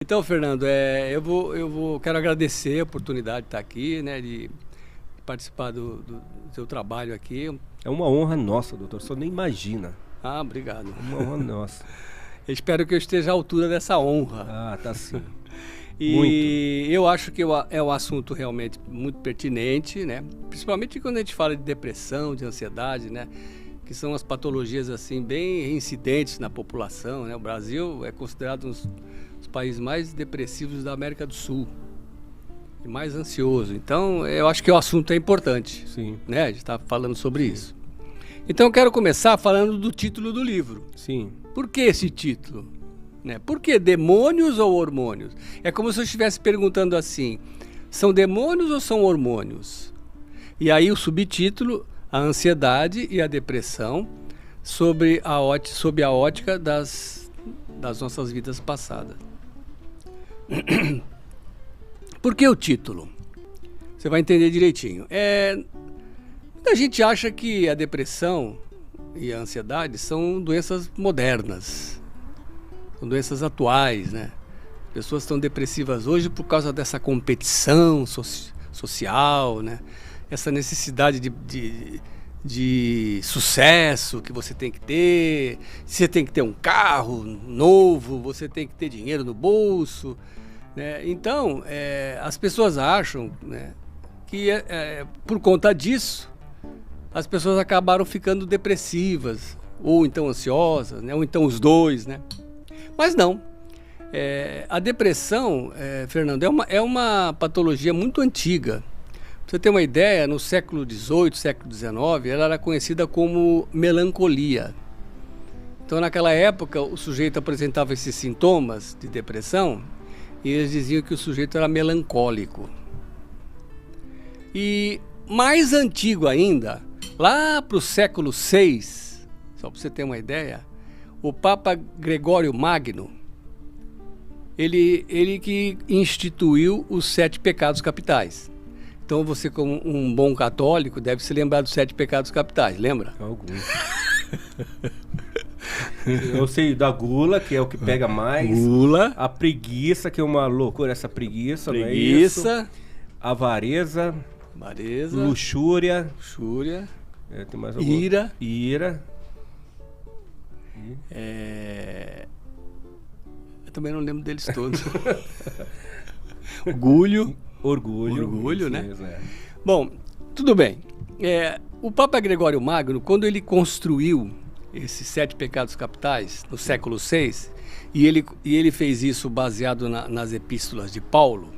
Então, Fernando, quero agradecer a oportunidade de estar aqui, né, de participar do seu trabalho aqui. É uma honra nossa, doutor. O senhor nem imagina. Ah, obrigado. Uma honra nossa. Eu espero que eu esteja à altura dessa honra. Ah, tá sim. E Muito. eu acho que é um assunto realmente muito pertinente, né? Principalmente quando a gente fala de depressão, de ansiedade, né? Que são as patologias assim bem reincidentes na população, né? O Brasil é considerado um dos países mais depressivos da América do Sul e mais ansioso. Então, eu acho que o assunto é importante, Sim. né? A gente está falando sobre isso. Então, eu quero começar falando do título do livro. Sim. Por que esse título? Né? Por que demônios ou hormônios? É como se eu estivesse perguntando assim: são demônios ou são hormônios? E aí o subtítulo: a ansiedade e a depressão sob a ótica das nossas vidas passadas. Por que o título? Você vai entender direitinho. Muita gente acha que a depressão e a ansiedade são doenças modernas, são doenças atuais, né? As pessoas estão depressivas hoje por causa dessa competição social, né? Essa necessidade de sucesso que você tem que ter. Você tem que ter um carro novo, você tem que ter dinheiro no bolso, né? Então, as pessoas acham, né, que por conta disso as pessoas acabaram ficando depressivas, ou então ansiosas, né? Ou então os dois, né? Mas não. A depressão, Fernando, é uma patologia muito antiga. Pra você ter uma ideia, no século XVIII, século XIX, ela era conhecida como melancolia. Então, naquela época, o sujeito apresentava esses sintomas de depressão e eles diziam que o sujeito era melancólico. E mais antigo ainda, lá para o século VI, só para você ter uma ideia, o Papa Gregório Magno, ele que instituiu os 7 pecados capitais. Então você, como um bom católico, deve se lembrar dos 7 pecados capitais, lembra? Alguns. Eu sei da gula, que é o que pega mais. Gula. A preguiça, que é uma loucura, essa preguiça, não é Preguiça. isso? Avareza. Avareza. Luxúria. Luxúria. Tem mais algum? Ira. Ira. Eu também não lembro deles todos. Orgulho. Orgulho, né? Mesmo, Bom, tudo bem. O Papa Gregório Magno, quando ele construiu esses 7 pecados capitais, no século VI, e ele fez isso baseado nas epístolas de Paulo,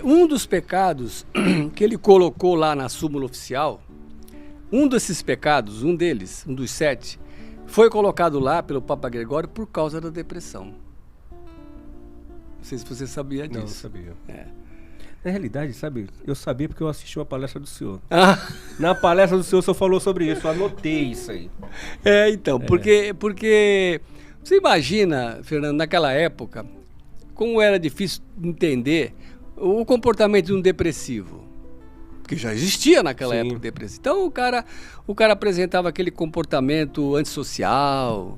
um dos pecados que ele colocou lá na súmula oficial, um desses pecados, um dos 7, foi colocado lá pelo Papa Gregório por causa da depressão. Não sei se você sabia disso. Não sabia. Na realidade, sabe, eu sabia porque eu assisti uma palestra do senhor. Na palestra do senhor, o senhor falou sobre isso, eu anotei isso aí. Então, porque você imagina, Fernando, naquela época, como era difícil entender o comportamento de um depressivo, que já existia naquela Sim. época depressivo. Então o cara apresentava aquele comportamento antissocial,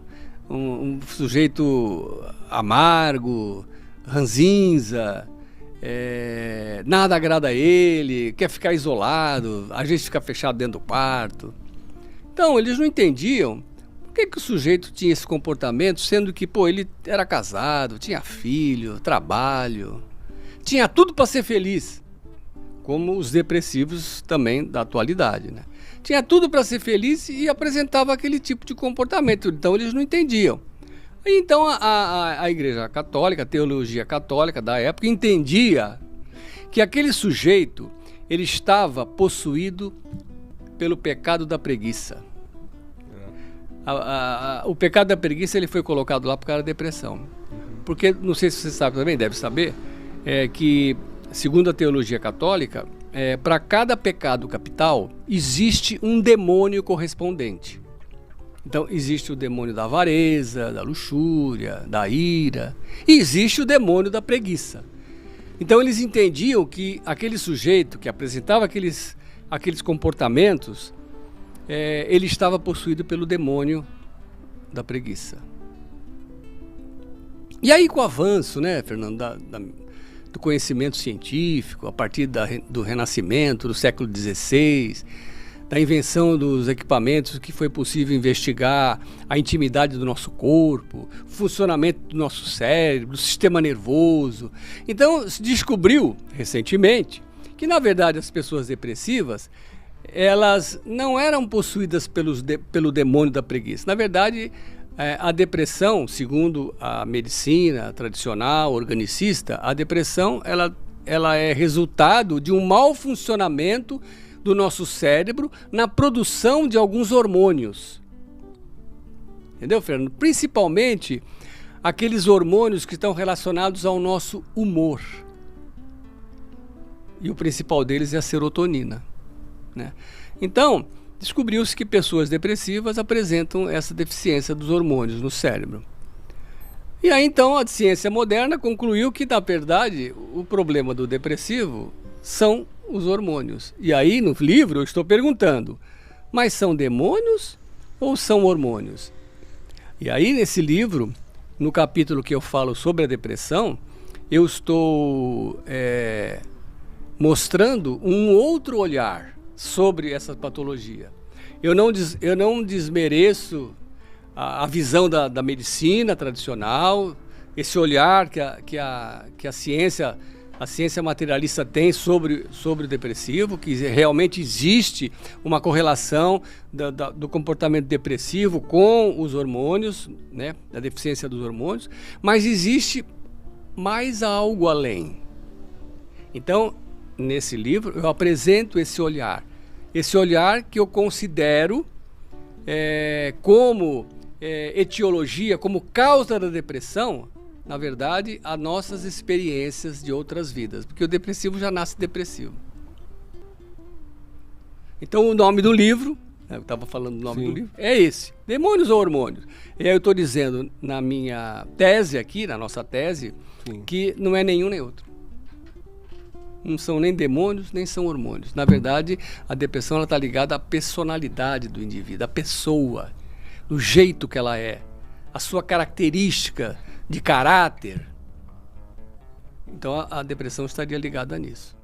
um sujeito amargo, ranzinza, nada agrada a ele, quer ficar isolado, às vezes fica fechado dentro do quarto. Então eles não entendiam por que o sujeito tinha esse comportamento, sendo que ele era casado, tinha filho, trabalho, tinha tudo para ser feliz, como os depressivos também da atualidade, né? Tinha tudo para ser feliz e apresentava aquele tipo de comportamento. Então eles não entendiam. Então a Igreja Católica, a teologia católica da época, entendia que aquele sujeito ele estava possuído pelo pecado da preguiça. O pecado da preguiça ele foi colocado lá por causa da depressão. Porque, não sei se você sabe também, deve saber, que segundo a teologia católica, para cada pecado capital existe um demônio correspondente. Então, existe o demônio da avareza, da luxúria, da ira, e existe o demônio da preguiça. Então, eles entendiam que aquele sujeito que apresentava aqueles comportamentos, ele estava possuído pelo demônio da preguiça. E aí, com o avanço, né, Fernando, do conhecimento científico, a partir do Renascimento, do século XVI, da invenção dos equipamentos que foi possível investigar a intimidade do nosso corpo, o funcionamento do nosso cérebro, do sistema nervoso. Então, se descobriu recentemente que, na verdade, as pessoas depressivas, elas não eram possuídas pelo demônio da preguiça. Na verdade, a depressão, segundo a medicina tradicional, organicista, a depressão ela é resultado de um mau funcionamento do nosso cérebro na produção de alguns hormônios. Entendeu, Fernando? Principalmente aqueles hormônios que estão relacionados ao nosso humor. E o principal deles é a serotonina, né? Então, descobriu-se que pessoas depressivas apresentam essa deficiência dos hormônios no cérebro. E aí, então, a ciência moderna concluiu que, na verdade, o problema do depressivo são os hormônios. E aí, no livro, eu estou perguntando, mas são demônios ou são hormônios? E aí, nesse livro, no capítulo que eu falo sobre a depressão, eu estou mostrando um outro olhar sobre essa patologia. Eu não desmereço a visão da medicina tradicional, esse olhar que a ciência materialista tem sobre o depressivo, que realmente existe uma correlação do comportamento depressivo com os hormônios, né, da deficiência dos hormônios, mas existe mais algo além. Então, nesse livro, eu apresento esse olhar que eu considero como etiologia, como causa da depressão, na verdade, as nossas experiências de outras vidas, porque o depressivo já nasce depressivo. Então, o nome do livro, eu estava falando do nome do livro, é esse, Demônios ou Hormônios? E aí eu estou dizendo na minha tese aqui, na nossa tese, que não é nenhum nem outro. Não são nem demônios, nem são hormônios. Na verdade, a depressão está ligada à personalidade do indivíduo, à pessoa, do jeito que ela é, a sua característica de caráter. Então, a depressão estaria ligada nisso.